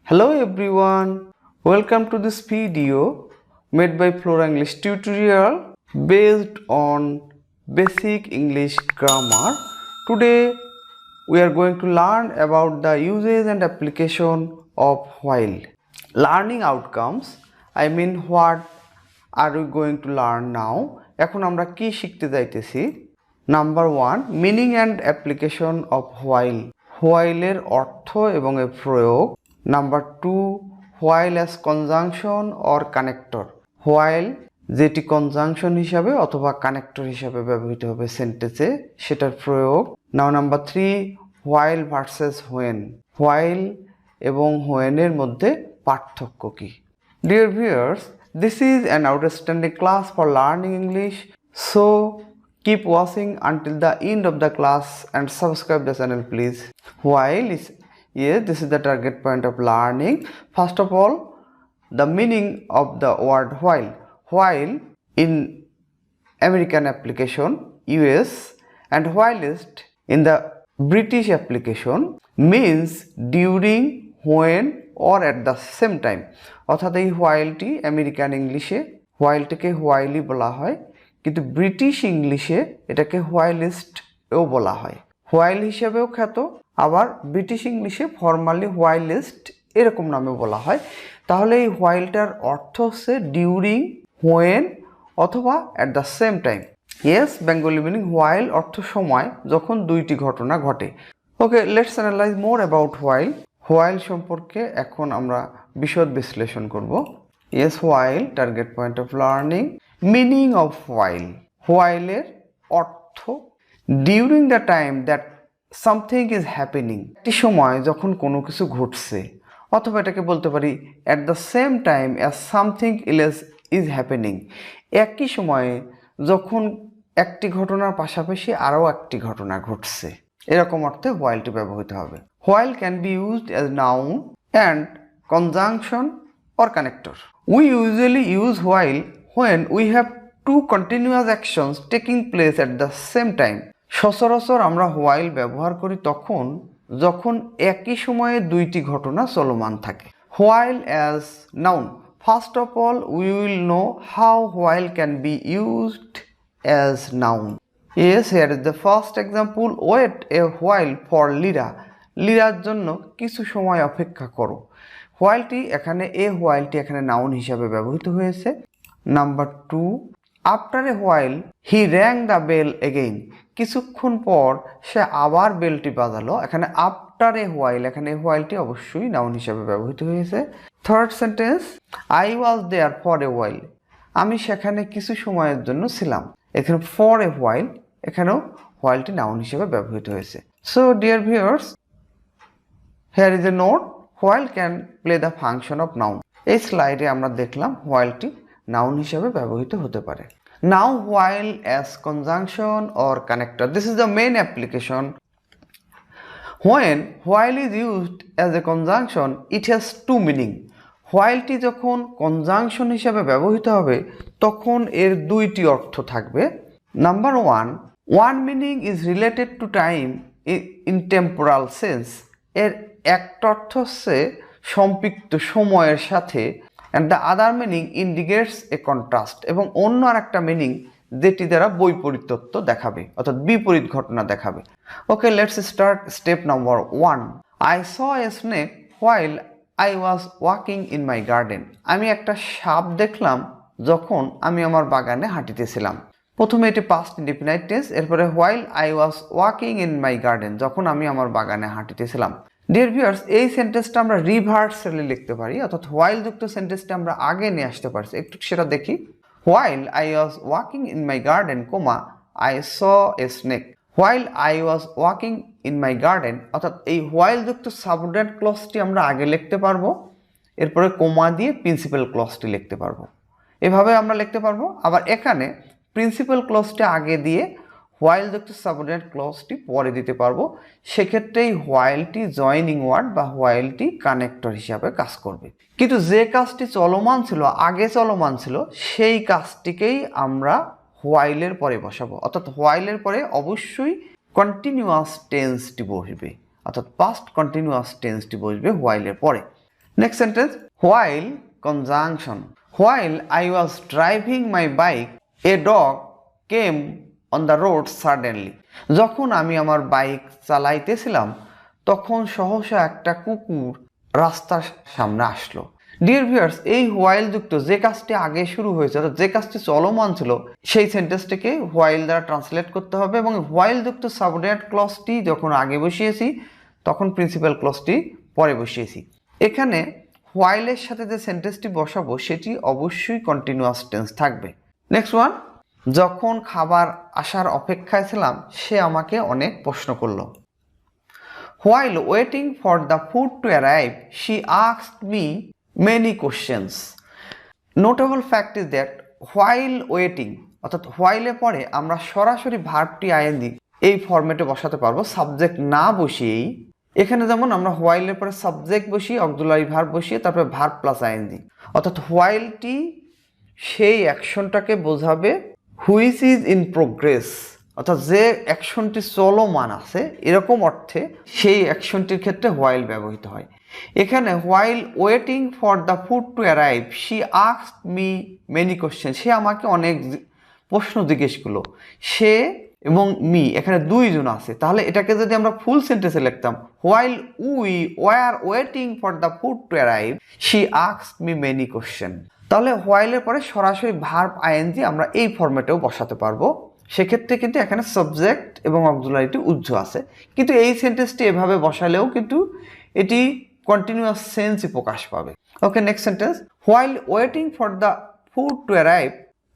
Hello everyone, welcome to this video made by Flora English tutorial based on basic English grammar. Today we are going to learn about the uses and application of while. Learning outcomes, I mean what are we going to learn now? এখন আমরা কি শিখতে যাইতেছি? Number 1 meaning and application of while. while এর অর্থ এবং এর প্রয়োগ। Number 2 while as conjunction or connector. while যেটি কনজাংশন হিসাবে অথবা কানেক্টর হিসাবে ব্যবহৃত হবে সেন্টেন্সে সেটার প্রয়োগ। Now number 3 while versus when. while এবং when এর মধ্যে পার্থক্য কি? Dear viewers, this is an outstanding class for learning English, so keep watching until the end of the class and subscribe the channel please. While is, yes, this is the target point of learning. First of all, the meaning of the word while. While in American application US and whilst in the British application means during, when or at the same time. অর্থাৎ এই whileটি American ইংলিশে whileটিকে whileই বলা হয়, কিন্তু British ইংলিশে এটাকে whilst এও বলা হয়। while হিসেবেও খ্যাত, আবার ব্রিটিশ ইংলিশে ফর্মালি whilst এরকম নামে বলা হয়। তাহলে এই whileটার অর্থ হচ্ছে ডিউরিং, when অথবা at the same time. Yes, Bengali meaning while অর্থ সময় যখন দুইটি ঘটনা ঘটে। Okay, let's analyse more about while. while সম্পর্কে এখন আমরা বিশদ বিশ্লেষণ করব। Yes, while target point of learning. Meaning of while. while এর অর্থ during the time that something is happening, একটি সময় যখন কোনো কিছু ঘটছে, অথবা এটাকে বলতে পারি at the same time as something else is happening, একই সময়ে যখন একটি ঘটনার পাশাপাশি আরও একটি ঘটনা ঘটছে, এরকম অর্থে whileটি ব্যবহৃত হবে। while can be used as noun and conjunction or connector. We usually use while when we have two continuous actions taking place at the same time. সচরাচর আমরা while ব্যবহার করি তখন যখন একই সময়ে দুইটি ঘটনা চলমান থাকে। while as noun. First of all, we will know how while can be used as noun. Yes, here is the first example. Wait a while for Lira. লিরার জন্য কিছু সময় অপেক্ষা করো। whileটি এখানে whileটি এখানে নাউন হিসাবে ব্যবহৃত হয়েছে। Number 2, after a while he rang the bell again, কিছুক্ষণ পর সে আবার বেলটি বাজালো। এখানে আফটার এ while, এখানে whileটি অবশ্যই নাউন হিসাবে ব্যবহৃত হয়েছে। Third sentence, I was there for a while, আমি সেখানে কিছু সময়ের জন্য ছিলাম। এখানে ফর এ while, এখানেও whileটি নাউন হিসাবে ব্যবহৃত হয়েছে। So dear viewers, here is a note, while can play the function of noun. এই স্লাইডে আমরা দেখলাম whileটি নাউন হিসেবে ব্যবহৃত হতে পারে। Now while as conjunction or connector. This is the main application. When while is used as a conjunction, it has two meaning. whileটি যখন conjunction হিসেবে ব্যবহৃত হবে তখন এর দুইটি অর্থ থাকবে। Number 1, one meaning is related to time in temporal sense. এর একটা অর্থ হচ্ছে সম্পৃক্ত সময়ের সাথে, and the other meaning indicates a contrast, এবং অন্য আর একটা মিনিং যেটি দ্বারা বৈপরীত্যত্ব দেখাবে অর্থাৎ বিপরীত ঘটনা দেখাবে। Okay, let's start step number 1. I saw a snake while I was walking in my garden. আমি একটা সাপ দেখলাম যখন আমি আমার বাগানে হাঁটিতেছিলাম। প্রথমে এটি পাস্ট ইনডিফিনাইট টেন্স, এরপরে while I was walking in my garden, যখন আমি আমার বাগানে হাঁটিতেছিলাম। ডিয়ার ভিউয়ার্স, এই সেন্টেন্সটা আমরা রিভার্সালি লিখতে পারি, অর্থাৎ while যুক্ত সেন্টেন্সটা আমরা আগে নিয়ে আসতে পারছি। একটু সেটা দেখি। while I was walking in my garden, I saw a snake. while I was walking in my garden, অর্থাৎ এই while যুক্ত সাবঅর্ডিনেট ক্লজটি আমরা আগে লিখতে পারবো, এরপরে কোমা দিয়ে প্রিন্সিপাল ক্লজটি লিখতে পারবো। এভাবে আমরা লিখতে পারবো। আবার এখানে প্রিন্সিপাল ক্লজটি আগে দিয়ে while যুক্ত সাবঅর্ডিনেট ক্লজটি পরে দিতে পারবো। সেক্ষেত্রেই whileটি জয়েনিং ওয়ার্ড বা whileটি কানেক্টর হিসাবে কাজ করবে। কিন্তু যে কাজটি চলমান ছিল, আগে চলমান ছিল, সেই কাজটিকেই আমরা while এর পরে বসাবো। অর্থাৎ while এর পরে অবশ্যই কন্টিনিউয়াস টেন্সটি বসবে, অর্থাৎ পাস্ট কন্টিনিউয়াস টেন্সটি বসবে while এর পরে। Next sentence, while conjunction. While I was driving my bike, a dog came on the road suddenly. যখন আমি আমার বাইক চালাইতেছিলাম তখন সহসা একটা কুকুর রাস্তার সামনে আসলো। ডিয়ার ভিউয়ার্স, এই হোয়াইল যুক্ত যে কাজটি আগে শুরু হয়েছে অর্থাৎ যে কাজটি চলমান ছিল সেই সেন্টেন্সটিকে হোয়াইল দ্বারা ট্রান্সলেট করতে হবে এবং হোয়াইল যুক্ত সাবঅর্ডিনেট ক্লজটি যখন আগে বসিয়েছি তখন প্রিন্সিপাল ক্লজটি পরে বসিয়েছি। এখানে হোয়াইলের সাথে যে সেন্টেন্সটি বসাবো সেটি অবশ্যই কন্টিনিউয়াস টেন্স থাকবে। নেক্সট ওয়ান, যখন খাবার আসার অপেক্ষায় ছিলাম সে আমাকে অনেক প্রশ্ন করলো। While waiting for the food to arrive, she asked me many questions. Notable fact is that while waiting অর্থাৎ while পরে আমরা সরাসরি ভার্বটি আইএনজি এই ফরম্যাটে বসাতে পারবো সাবজেক্ট না বসিয়েই। এখানে যেমন আমরা while এর পরে সাবজেক্ট বসিয়ে অক্সিলারি ভার্ব বসিয়ে তারপরে ভার্ব প্লাস আইএনজি অর্থাৎ whileটি সেই অ্যাকশনটাকে বোঝাবে হুইচ ইজ ইন প্রোগ্রেস অর্থাৎ যে অ্যাকশনটি চলমান আছে এরকম অর্থে সেই অ্যাকশনটির ক্ষেত্রে হোয়াইল ব্যবহৃত হয়। এখানে while waiting for the food to arrive she asked me many question, সে আমাকে অনেক প্রশ্ন জিজ্ঞেস করলো। সে এবং মি এখানে দুইজন আছে, তাহলে এটাকে যদি আমরা ফুল সেন্টেন্সে লিখতাম while we were waiting for the food to arrive she asked me many question, তাহলে হোয়াইলের পরে সরাসরি ভার্ব আইএনজি আমরা এই ফরম্যাটেও বসাতে পারবো। সেক্ষেত্রে কিন্তু এখানে সাবজেক্ট এবং অক্সিলারিটি উজ্জ্ব আছে, কিন্তু এই সেন্টেন্সটি এভাবে বসালেও কিন্তু এটি কন্টিনিউয়াস সেন্সই প্রকাশ পাবে। Okay, next sentence, while waiting for the food to arrive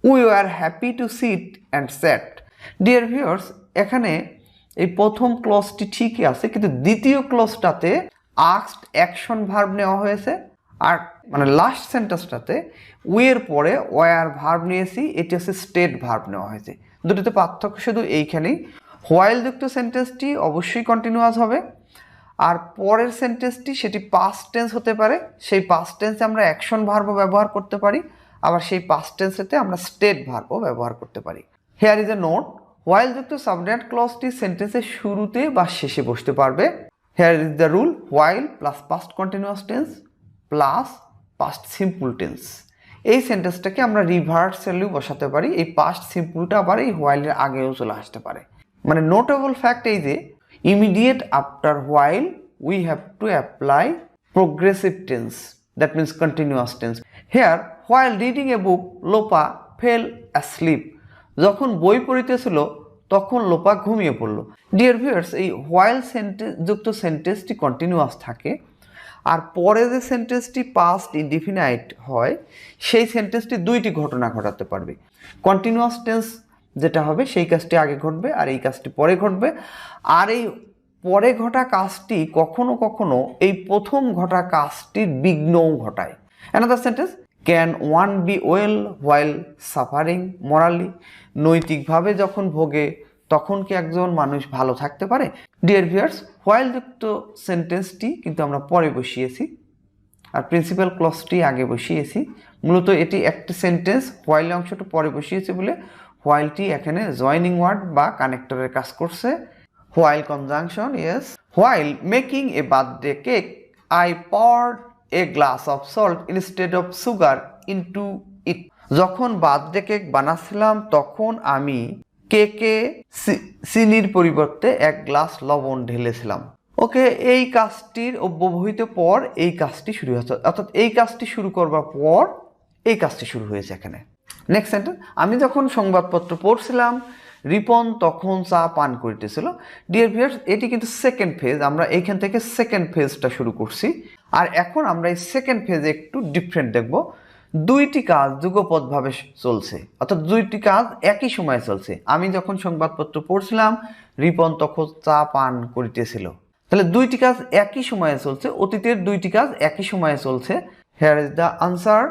we are happy to sit and sat. Dear viewers, এখানে এই প্রথম ক্লজটি ঠিকই আছে, কিন্তু দ্বিতীয় ক্লজটাতে আস্কড অ্যাকশন ভার্ব নেওয়া হয়েছে আর মানে লাস্ট সেন্টেন্সটাতে উইয়ের পরে ওয়ার ভার্ব নিয়েছি, এটি হচ্ছে স্টেট ভার্ব নেওয়া হয়েছে। দুটোতে পার্থক্য শুধু এইখানেই, হোয়াইল যুক্ত সেন্টেন্সটি অবশ্যই কন্টিনিউয়াস হবে আর পরের সেন্টেন্সটি সেটি পাস্ট টেন্স হতে পারে, সেই পাস্ট টেন্সে আমরা অ্যাকশন ভার্বও ব্যবহার করতে পারি, আবার সেই পাস্ট টেন্সেতে আমরা স্টেট ভার্বও ব্যবহার করতে পারি। Hair is a note, while যুক্ত সাবঅর্ডিনেট ক্লজটি সেন্টেন্সের শুরুতে বা শেষে বসতে পারবে। Hair is the rule, while plus past continuous tense plus past simple tense. এই সেন্টেন্সটাকে আমরা রিভার্সালিও বসাতে পারি, এই পাস্ট সিম্পলটা আবার এই হোয়াইলের আগেও চলে আসতে পারে। মানে নোটেবল ফ্যাক্ট এই যে immediate after while we have to apply progressive tense, that means continuous tense. Here while reading a book Lopa fell asleep, যখন বই পড়িতেছিল তখন লোপা ঘুমিয়ে পড়লো। ডিয়ার ভিউয়ার্স, এই হোয়াইল সেন্টেন্স যুক্ত সেন্টেন্সটি কন্টিনিউয়াস থাকে আর পরে যে সেন্টেন্সটি পাস্ট ইনডিফিনাইট হয় সেই সেন্টেন্সটি দুইটি ঘটনা ঘটাতে পারবে। কন্টিনিউয়াস টেন্স যেটা হবে সেই কাজটি আগে ঘটবে আর এই কাজটি পরে ঘটবে, আর এই পরে ঘটা কাজটি কখনো কখনো এই প্রথম ঘটা কাজটির বিঘ্নও ঘটায়। Another sentence, can one be well while suffering morally, নৈতিকভাবে যখন ভোগে তখন কি একজন মানুষ ভালো থাকতে পারে? ডিয়ার ভিউয়ার্স, হোয়াইল যুক্ত সেন্টেন্সটি কিন্তু আমরা পরে বসিয়েছি আর প্রিন্সিপাল ক্লজটি আগে বসিয়েছি। মূলত এটি একটি সেন্টেন্স, হোয়াইল অংশটা পরে বসিয়েছি বলে হোয়াইলটি এখানে জয়নিং ওয়ার্ড বা কানেক্টরের কাজ করছে। While conjunction, yes, while making a birthday cake I poured a glass of salt instead of sugar into it. যখন বার্থডে কেক বানাচ্ছিলাম তখন আমি কেকে চিনির পরিবর্তে এক গ্লাস লবণ ঢেলেছিলাম। ওকে, এই কাজটির অব্যবহিত পর এই কাজটি শুরু হয়েছে, অর্থাৎ এই কাজটি শুরু করবার পর এই কাজটি শুরু হয়েছে এখানে। নেক্সট সেন্টেন্স, আমি যখন সংবাদপত্র পড়ছিলাম রিপন তখন চা পান করিতেছিল। ডিয়ার ভিউয়ার্স, এটি কিন্তু সেকেন্ড ফেজ, আমরা এইখান থেকে সেকেন্ড ফেজটা শুরু করছি আর এখন আমরা এই সেকেন্ড ফেজে একটু ডিফারেন্ট দেখব। দুইটি কাজ যুগপৎভাবে চলছে, অর্থাৎ দুইটি কাজ একই সময়ে চলছে। আমি যখন সংবাদপত্র পড়ছিলাম রিপন তখন চা পান করিতেছিল, তাহলে দুইটি কাজ একই সময়ে চলছে, অতীতের দুইটি কাজ একই সময়ে চলছে। Here is the answer.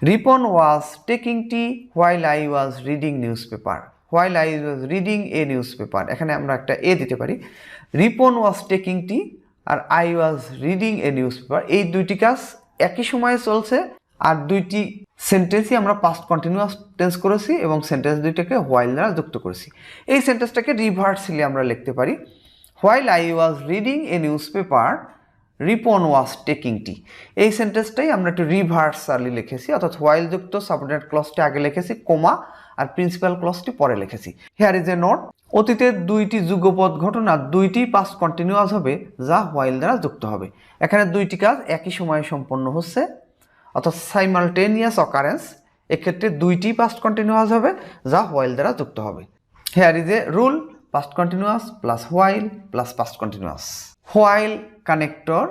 Ripon was taking tea while I was reading newspaper. While I was reading a newspaper. এখানে আমরা একটা এ দিতে পারি। Ripon was taking tea R I was reading a newspaper. এই দুইটি কাজ একই সময়ে চলছে আর দুইটি সেন্টেন্সই আমরা পাস্ট কন্টিনিউয়াস টেন্স করেছি এবং সেন্টেন্স দুইটাকে হোয়াইল দ্বারা যুক্ত করেছি। এই সেন্টেন্সটাকে রিভার্সলি আমরা লিখতে পারি। While I was reading a newspaper, Ripon was taking tea. এই সেন্টেন্সটাই আমরা একটু রিভার্সালি লিখেছি, অর্থাৎ হোয়াইল যুক্ত সাবঅর্ডিনেট ক্লজটি আগে লিখেছি, কোমা আর প্রিন্সিপাল ক্লজটি পরে লিখেছি। হিয়ার ইজ এ নোট, অতীতের দুইটি যুগপদ ঘটনা দুইটি পাস্ট কন্টিনিউয়াস হবে যা হোয়াইল দ্বারা যুক্ত হবে। এখানে দুইটি কাজ একই সময়ে সম্পন্ন হচ্ছে, অর্থাৎ সাইমালটেনিয়াস অকারেন্স। এক্ষেত্রে দুইটি পাস্ট কন্টিনিউয়াস হবে যা হোয়াইল দ্বারা যুক্ত হবে। Here is a rule, past continuous plus while plus past continuous. While connector,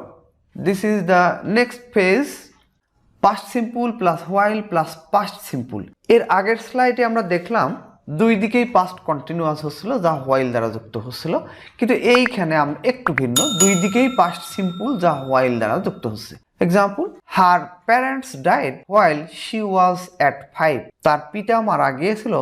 this is the next phase, past simple plus while plus past simple. এর আগের স্লাইডে আমরা দেখলাম দুই দিকেই পাস্ট কন্টিনিউয়াস হচ্ছিল যা হোয়াইল দ্বারা যুক্ত হচ্ছিল, কিন্তু এইখানে আমরা একটু ভিন্ন, দুই দিকেই পাস্ট সিম্পল যা হোয়াইল দ্বারা যুক্ত হচ্ছে। Example, her parents died while she was at 5। তার পিতা মারা গিয়েছিল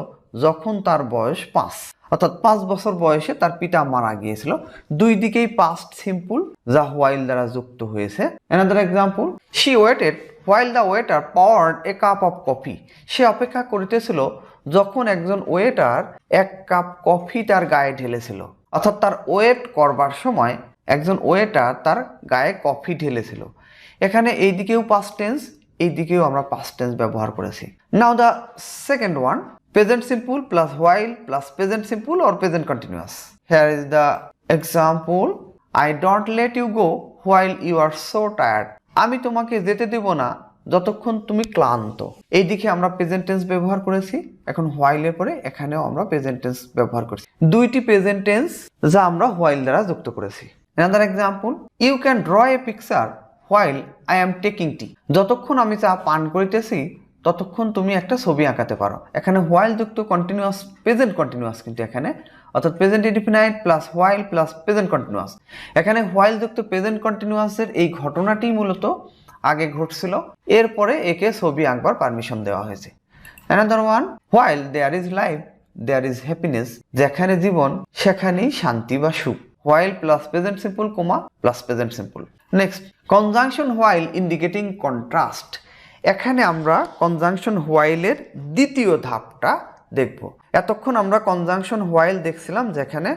যখন তার বয়স 5, অর্থাৎ 5 বছর বয়সে তার পিতা মারা গিয়েছিল। দুই দিকেই পাস্ট সিম্পল যা হোয়াইল দ্বারা যুক্ত হয়েছে। Another example, she waited while the waiter poured a cup of coffee. সে অপেক্ষা করিতেছিল যখন একজন ওয়েটার 1 কাপ কফি তার গায়ে ঢেলেছিল, অর্থাৎ তার ওয়েট করবার সময় একজন ওয়েটার তার গায়ে কফি ঢেলেছিল। এখানে এই দিকেও পাস্ট টেন্স, এই দিকেও আমরা পাস্ট টেন্স ব্যবহার করেছি। Now the second one, present simple plus while plus present simple or present continuous. Here is the example, I don't let you go while you are so tired. আমি তোমাকে যেতে দেব না যতক্ষণ তুমি ক্লান্ত। এই দিকে আমরা প্রেজেন্ট টেন্স ব্যবহার করেছি, এখন হোয়াইলের পরে এখানেও আমরা প্রেজেন্ট টেন্স ব্যবহার করেছি। দুইটি প্রেজেন্ট টেন্স যা আমরা হোয়াইল দ্বারা যুক্ত করেছি। Another example, you can draw a picture while I am taking tea. যতক্ষণ আমি চা পান করিতেছি ততক্ষণ তুমি একটা ছবি আঁকাতে পারো। এখানে হোয়াইল যুক্ত কন্টিনিউয়াস, প্রেজেন্ট কন্টিনিউয়াস কিন্তু এখানে, অর্থাৎ present indefinite plus while plus present continuous. এখানে হোয়াইল যুক্ত প্রেজেন্ট কন্টিনিউয়াসের এই ঘটনাটি মূলত আগে ঘটছিল, এরপরে একে ছবি আঁকবার পারমিশন দেওয়া হয়েছে। Another one, while there is life there is happiness. যেখানে জীবন সেখানেই শান্তি বা সুখ। While plus present simple comma plus present simple. Next, conjunction while indicating contrast. এখানে আমরা কনজাংশন হোয়াইলের দ্বিতীয় ধাপটা দেখব। এতক্ষণ আমরা কনজাংশন হোয়াইল দেখছিলাম যেখানে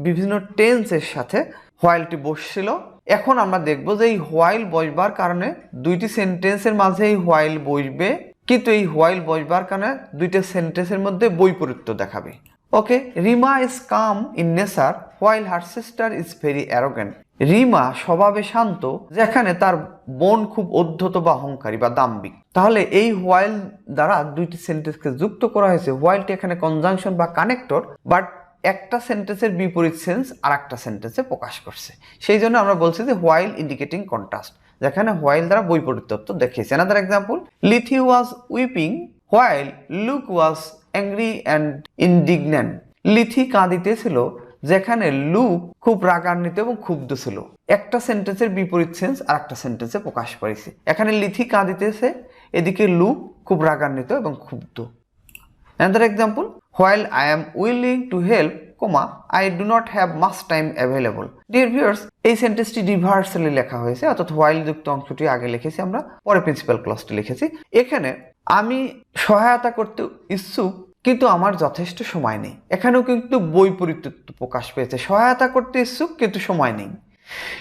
বিভিন্ন টেন্সের সাথে হোয়াইলটি বসছিল। এখন আমরা দেখব যে এই হোয়াইল বসবার কারণে দুইটি সেন্টেন্সের মাঝে এই হোয়াইল বসবে, কিন্তু এই হোয়াইল বসবার কারণে দুইটা সেন্টেন্সের মধ্যে বৈপরীত্য দেখাবে। Okay, Rima is calm in nature while her sister is very arrogant. Rima স্বভাবে শান্ত যেখানে তার বোন খুব উদ্ধত বা অহংকারী বা দাম্ভিক। তাহলে এই হোয়াইল দ্বারা দুইটি সেন্টেন্সকে যুক্ত করা হয়েছে। হোয়াইলটি এখানে কনজাংশন বা কানেক্টর, বাট একটা সেন্টেন্সের বিপরীত সেন্স আর একটা সেন্টেন্সে প্রকাশ করছে। সেই জন্য আমরা বলছি যে হোয়াইল ইন্ডিকেটিং কন্ট্রাস্ট, যেখানে হোয়াইল দ্বারা বৈপরীত্য দেখিয়েছে। Another example, Lithi was weeping while Luke was angry and indignant. Lithi কাঁদিতেছিল যেখানে লুক খুব রাগান্বিত এবং ক্ষুব্ধ ছিল। একটা সেন্টেন্সের বিপরীত সেন্স আর একটা সেন্টেন্সে প্রকাশ করেছে। এখানে লিথি কাঁদিতেছে, এদিকে লুক খুব রাগান্বিত এবং ক্ষুব্ধ। Another example, while I am willing to help comma I do not have much time available. Dear viewers, এই সেন্টেন্সটি রিভার্সালি লেখা হয়েছে, অর্থাৎ হোয়াইল যুক্ত অংশটি আগে লিখেছি আমরা, পরে প্রিন্সিপাল ক্লজটি লিখেছি। এখানে আমি সহায়তা করতে ইচ্ছুক কিন্তু আমার যথেষ্ট সময় নেই। এখানেও কিন্তু বৈপরীত্য প্রকাশ পেয়েছে, সহায়তা করতে ইচ্ছুক কিন্তু সময় নেই।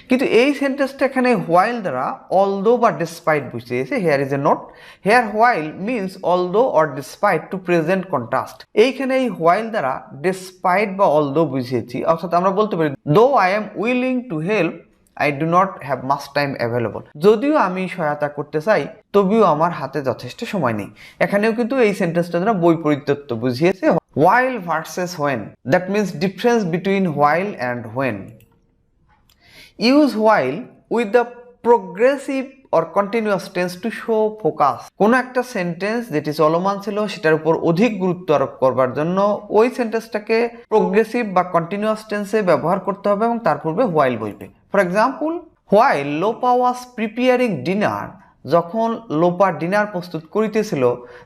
কিন্তু এই সেন্টেন্সটা এখানে হোয়াইল দ্বারা অলদো বা ডিসপাইট বুঝিয়েছে। Here is a note, here while means although or despite to present contrast. এইখানে এই হোয়াইল দ্বারা ডিসপাইট বা অলদো বুঝিয়েছি, অর্থাৎ আমরা বলতে পারি though I am willing to help I do not have much time available. যদিও আমি সহায়তা করতে চাই তবেও আমার হাতে যথেষ্ট সময় নেই। এখানেও কিন্তু এই সেন্টেন্সটা দ্বারা বৈপরীত্য বুঝিয়েছে। While versus when, that means difference between while and when. Use while with the progressive or continuous tense to show focus. কোন একটা সেন্টেন্স যেটি চলমান ছিল সেটার উপর অধিক গুরুত্ব আরোপ করবার জন্য ওই সেন্টেন্সটাকে প্রোগ্রেসিভ বা কন্টিনিউয়াস টেন্সে ব্যবহার করতে হবে এবং তার পূর্বে হোয়াইল বসবে। For example, while Lopa was preparing dinner, যখন লোপা ডিনার প্রস্তুত করিতেছিল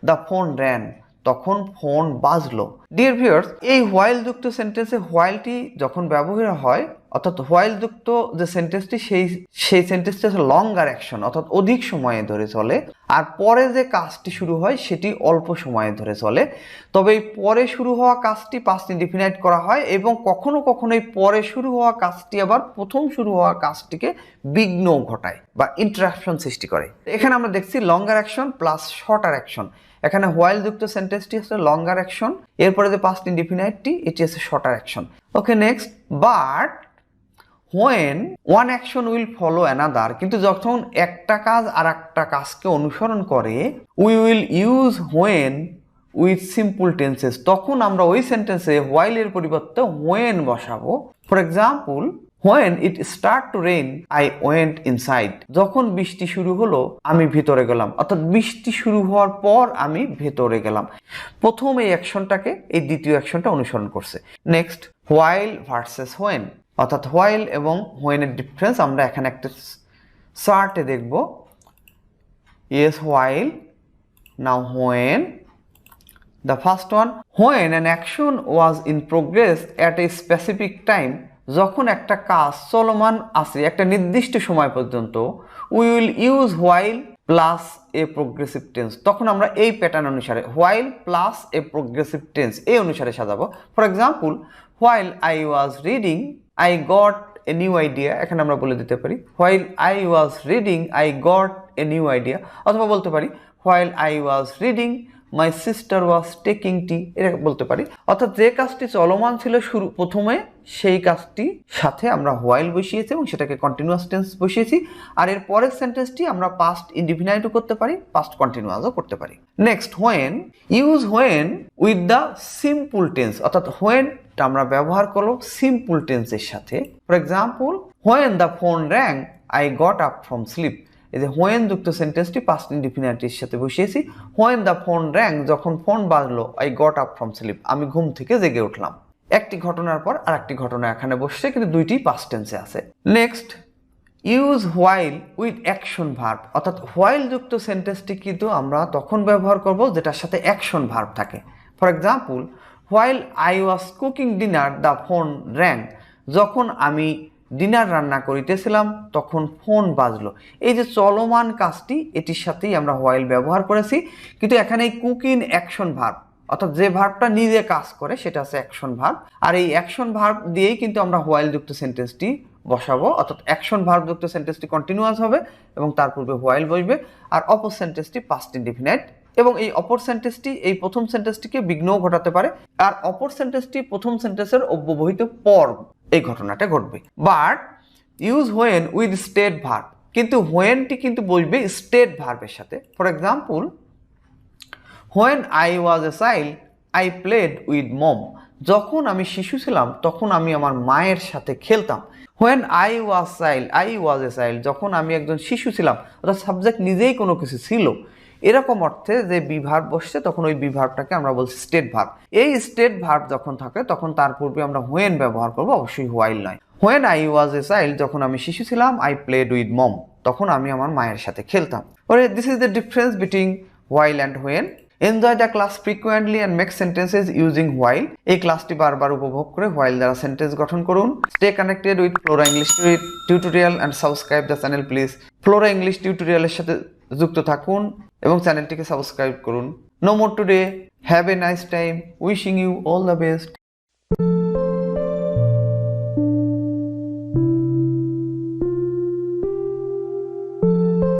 দ্য ফোন র্যান, তখন ফোন বাজলো। ডিয়ার ভিউয়ার্স, এই হোয়াইল যুক্ত সেন্টেন্সে হোয়াইলটি যখন ব্যবহৃত হয়, অর্থাৎ হোয়াইল যুক্ত যে সেন্টেন্সটি সেই সেন্টেন্সটি হচ্ছে লঙ্গার অ্যাকশন, অর্থাৎ অধিক সময়ে ধরে চলে, আর পরে যে কাজটি শুরু হয় সেটি অল্প সময়ে ধরে চলে। তবে এই পরে শুরু হওয়া কাজটি পাস্ট ইনডিফিনাইট করা হয় এবং কখনো কখনো এই পরে শুরু হওয়া কাজটি আবার প্রথম শুরু হওয়া কাজটিকে বিঘ্ন ঘটায় বা ইন্টারাপশন সৃষ্টি করে। এখানে আমরা দেখছি লঙ্গার অ্যাকশন প্লাস শর্টার অ্যাকশন। এখানে হোয়াইল যুক্ত সেন্টেন্সটি হচ্ছে লঙ্গার অ্যাকশন, এরপরে যে পাস্ট ইনডিফিনাইটটি এটি হচ্ছে shorter action. Okay, next, but when one action will follow another, কিন্তু যখন একটা কাজ আর একটা কাজকে অনুসরণ করে, we will use when with simple tenses, তখন আমরা ওই সেন্টেন্সে while এর পরিবর্তে when বসাবো। For example, when it start to rain I went inside, যখন বৃষ্টি শুরু হলো আমি ভিতরে গেলাম, অর্থাৎ বৃষ্টি শুরু হওয়ার পর আমি ভেতরে গেলাম। প্রথম এই অ্যাকশনটাকে এই দ্বিতীয় অ্যাকশনটা অনুসরণ করছে। নেক্সট, while ভার্সেস when, অর্থাৎ হোয়াইল এবং হোয়েনের ডিফারেন্স আমরা এখানে একটা চার্টে দেখব। Yes, while, now when. The first one, when an action was in progress at a specific time, যখন একটা কাজ চলমান আছে একটা নির্দিষ্ট সময় পর্যন্ত, we will use while plus A progressive tense, তখন আমরা এই প্যাটার্ন অনুসারে হোয়াইল প্লাস এ প্রোগ্রেসিভ টেন্স এই অনুসারে সাজাবো। For example, while I was reading I got a new idea, এখানে আমরা বলে দিতে পারি while I was reading I got a new idea, অথবা বলতে পারি while I was reading my sister was taking tea, এটা বলতে পারি। অর্থাৎ যে কাজটি চলমান ছিল প্রথমে সেই কাজটি সাথে আমরা while বসিয়েছি এবং সেটাকে কন্টিনিউয়াস টেন্স বসিয়েছি, আর এর পরের সেন্টেন্সটি আমরা পাস্ট ইনডিফিনাইটও করতে পারি, পাস্ট কন্টিনিউয়াসও করতে পারি। Next, when, use when with the simple tense, অর্থাৎ when আমরা ব্যবহার করব সিম্পল টেন্সের সাথে। For example, when the phone rang I got up from sleep, এই যে when যুক্ত সেন্টেন্সটি পাস্ট ইনডিফিনাইটের সাথে বসিয়েছি। when the phone rang, যখন ফোন বাজলো, I got up from sleep, আমি ঘুম থেকে জেগে উঠলাম। একটি ঘটনার পর আরেকটি ঘটনা এখানে বসছে, কিন্তু দুইটি পাস্ট টেন্সে আছে। Next, use while with action verb, অর্থাৎ while যুক্ত সেন্টেন্সটি কিন্তু আমরা তখন ব্যবহার করব যেটার সাথে অ্যাকশন ভার্ব থাকে। For example, while I was cooking dinner the phone rang, যখন আমি ডিনার রান্না করিতেছিলাম তখন ফোন বাজলো। এই যে চলমান কাজটি এটির সাথেই আমরা while ব্যবহার করেছি, কিন্তু এখানে এই কুকিং অ্যাকশন ভার্ব, অর্থাৎ যে ভার্বটা নিজে কাজ করে সেটা হচ্ছে অ্যাকশন ভার্ব, আর এই অ্যাকশন ভার্ব দিয়েই কিন্তু আমরা while যুক্ত সেন্টেন্সটি বসাবো, অর্থাৎ অ্যাকশন ভার্ব যুক্ত সেন্টেন্সটি কন্টিনিউয়াস হবে এবং তার পূর্বে while বসবে, আর অপর সেন্টেন্সটি পাস্ট ইনডিফিনাইট, এবং এই অপর সেন্টেন্সটি এই প্রথম সেন্টেন্সটিকে বিঘ্নও ঘটাতে পারে, আর অপর সেন্টেন্সটি প্রথম সেন্টেন্সের অব্যবহিত পর এই ঘটনাটা ঘটবে। But use when with state verb, কিন্তু হোয়েনটি কিন্তু বসবে স্টেট ভার্বের সাথে। For example, when I was a child I played with mom, যখন আমি শিশু ছিলাম তখন আমি আমার মায়ের সাথে খেলতাম। When I was a child, যখন আমি একজন শিশু ছিলাম, অর্থাৎ সাবজেক্ট নিজেই কোনো কিছু ছিল, এরকম অর্থে যে বি ভার্ব বসছে তখন ওই বি ভার্বটাকে আমরা বলছি স্টেট ভার্ব। এই স্টেট ভার্ব যখন থাকে তখন তার পূর্বে আমরা হোয়েন ব্যবহার করব, অবশ্যই হোয়াইল নয়। When I was a child, যখন আমি শিশু ছিলাম, আই প্লেড উইথ মম, তখন আমি আমার মায়ের সাথে খেলতাম। ওরে, this is the difference between while and when. Enjoy the class frequently and make sentences using while, এই ক্লাসটি বারবার উপভোগ করে হোয়াইল দ্বারা সেন্টেন্স গঠন করুন। Stay connected with Flora English tutorial and subscribe the channel please. Flora English টিউটোরিয়ালের সাথে যুক্ত থাকুন এবং চ্যানেলটিকে সাবস্ক্রাইব করুন। No more today, have a nice time, wishing you all the best.